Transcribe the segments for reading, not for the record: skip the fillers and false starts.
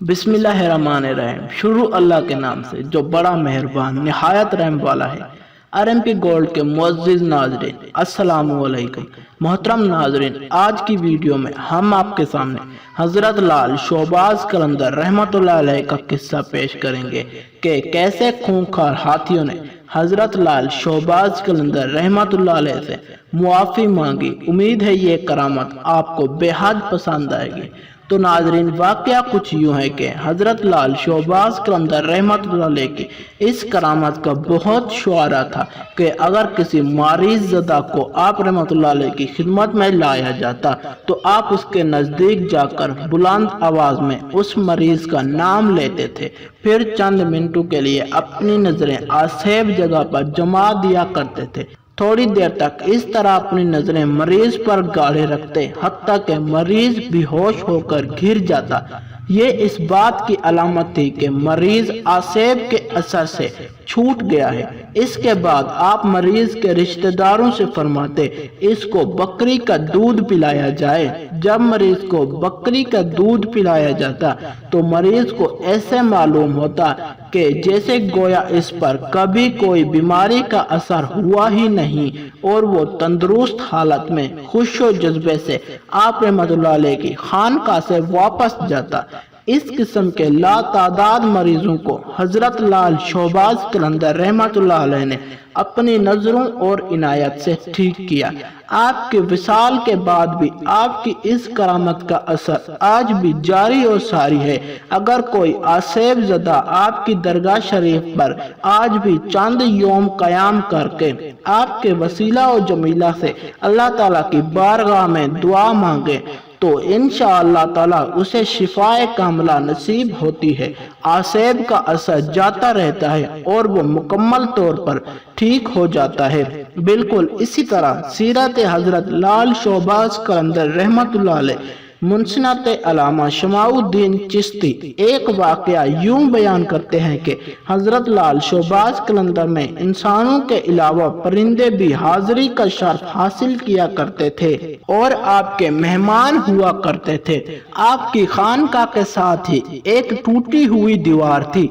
بسم اللہ الرحمن الرحیم۔ شروع اللہ کے نام سے جو بڑا مہربان نہایت رحم والا ہے۔ RMP گولڈ کے معزز ناظرین السلام علیکم۔ محترم ناظرین، آج کی ویڈیو میں ہم آپ کے سامنے حضرت لال شہباز قلندر رحمت اللہ علیہ کا قصہ پیش کریں گے کہ کیسے خونخوار ہاتھیوں نے حضرت لال شہباز قلندر رحمت اللہ علیہ سے معافی مانگی۔ امید ہے یہ کرامت آپ کو بے حد پسند آئے گی۔ تو ناظرین، واقعہ کچھ یوں ہے کہ حضرت لال شہباز قلندر رحمت اللہ علیہ کی اس کرامت کا بہت شعارہ تھا کہ اگر کسی مریض زدہ کو آپ رحمت اللہ علیہ کی خدمت میں لایا جاتا تو آپ اس کے نزدیک جا کر بلند آواز میں اس مریض کا نام لیتے تھے، پھر چند منٹوں کے لیے اپنی نظریں آسیب جگہ پر جما دیا کرتے تھے۔ تھوڑی دیر تک اس طرح اپنی نظریں مریض پر گاڑے رکھتے حتیٰ کہ مریض بے ہوش ہو کر گر جاتا۔ یہ اس بات کی علامت تھی کہ مریض آسیب کے اثر سے چھوٹ گیا ہے۔ اس کے بعد آپ مریض کے رشتہ داروں سے فرماتے اس کو بکری کا دودھ پلایا جائے۔ جب مریض کو بکری کا دودھ پلایا جاتا تو مریض کو ایسے معلوم ہوتا کہ جیسے گویا اس پر کبھی کوئی بیماری کا اثر ہوا ہی نہیں، اور وہ تندرست حالت میں خوش و جذبے سے آپ رحمت اللہ علیہ کی خانقاہ سے واپس جاتا۔ اس قسم کے لا تعداد مریضوں کو حضرت لال شہباز قلندر رحمت اللہ علیہ نے اپنی نظروں اور عنایت سے ٹھیک کیا۔ آپ کے وصال کے بعد بھی آپ کی اس کرامت کا اثر آج بھی جاری و ساری ہے۔ اگر کوئی آسیب زدہ آپ کی درگاہ شریف پر آج بھی چند یوم قیام کر کے آپ کے وسیلہ و جمیلہ سے اللہ تعالیٰ کی بارگاہ میں دعا مانگے تو انشاءاللہ تعالیٰ اسے شفائے کاملہ نصیب ہوتی ہے۔ آسیب کا اثر جاتا رہتا ہے اور وہ مکمل طور پر ٹھیک ہو جاتا ہے۔ بالکل اسی طرح سیرت حضرت لال شہباز قلندر رحمت اللہ علیہ منسنت علامہ شمع الدین چشتی ایک واقعہ یوں بیان کرتے ہیں کہ حضرت لال شہباز قلندر میں انسانوں کے علاوہ پرندے بھی حاضری کا شرف حاصل کیا کرتے تھے اور آپ کے مہمان ہوا کرتے تھے۔ آپ کی خانقاہ کے ساتھ ہی ایک ٹوٹی ہوئی دیوار تھی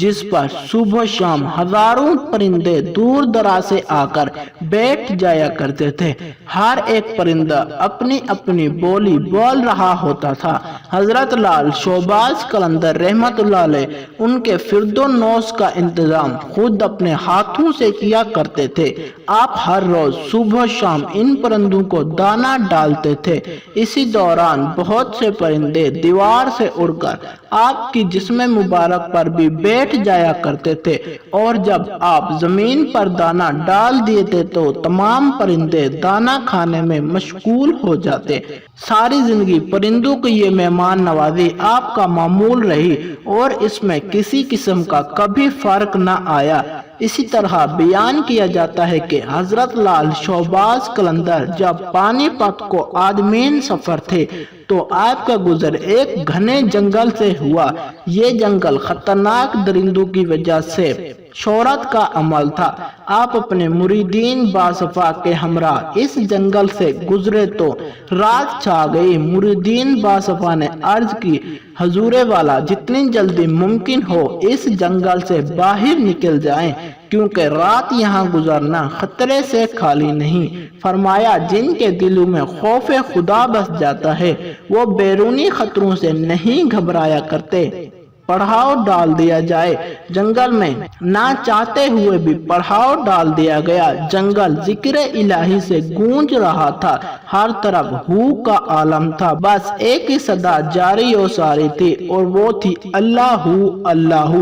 جس پر صبح شام ہزاروں پرندے دور دراز سے آ کر بیٹھ جایا کرتے تھے۔ ہر ایک پرندہ اپنی اپنی بولی بول رہا ہوتا تھا۔ حضرت لال شہباز قلندر رحمت اللہ علیہ ان کے فرد و نوش کا انتظام خود اپنے ہاتھوں سے کیا کرتے تھے۔ آپ ہر روز صبح شام ان پرندوں کو دانہ ڈالتے تھے۔ اسی دوران بہت سے پرندے دیوار سے اڑ کر آپ کی جسم مبارک پر بھی بیٹھ جایا کرتے تھے، اور جب آپ زمین پر دانہ ڈال دیتے تو تمام پرندے دانہ کھانے میں مشغول ہو جاتے۔ ساری زندگی پرندوں کی یہ مہمان نوازی آپ کا معمول رہی اور اس میں کسی قسم کا کبھی فرق نہ آیا۔ اسی طرح بیان کیا جاتا ہے کہ حضرت لال شہباز قلندر جب پانی پت کو آدمین سفر تھے تو آپ کا گزر ایک گھنے جنگل سے ہوا۔ یہ جنگل خطرناک درندوں کی وجہ سے شہرت کا عمل تھا۔ آپ اپنے مریدین باصفا کے ہمراہ اس جنگل سے گزرے تو رات چھا گئی۔ مریدین باصفا نے عرض کی حضور والا جتنی جلدی ممکن ہو اس جنگل سے باہر نکل جائیں، کیونکہ رات یہاں گزرنا خطرے سے خالی نہیں۔ فرمایا جن کے دلوں میں خوف خدا بس جاتا ہے وہ بیرونی خطروں سے نہیں گھبرایا کرتے۔ پڑھاؤ ڈال دیا جائے۔ جنگل میں نہ چاہتے ہوئے بھی پڑھاؤ ڈال دیا گیا۔ جنگل ذکر الہی سے گونج رہا تھا، ہر طرف ہو کا عالم تھا، بس ایک ہی صدا جاری و ساری تھی اور وہ تھی اللہ اللہ۔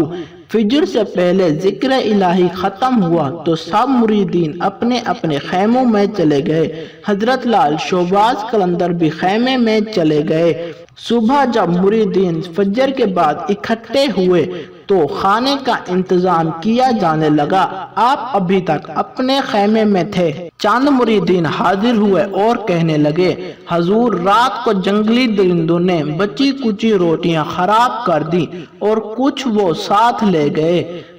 فجر سے پہلے ذکر الہی ختم ہوا تو سب مریدین اپنے اپنے خیموں میں چلے گئے۔ حضرت لال شہباز قلندر بھی خیمے میں چلے گئے۔ صبح جب مریدین فجر کے بعد اکٹھے ہوئے تو کھانے کا انتظام کیا جانے لگا۔ آپ ابھی تک اپنے خیمے میں تھے۔ چند مریدین حاضر ہوئے اور کہنے لگے حضور رات کو جنگلی درندوں نے بچی کچی روٹیاں خراب کر دی اور کچھ وہ ساتھ لے گئے۔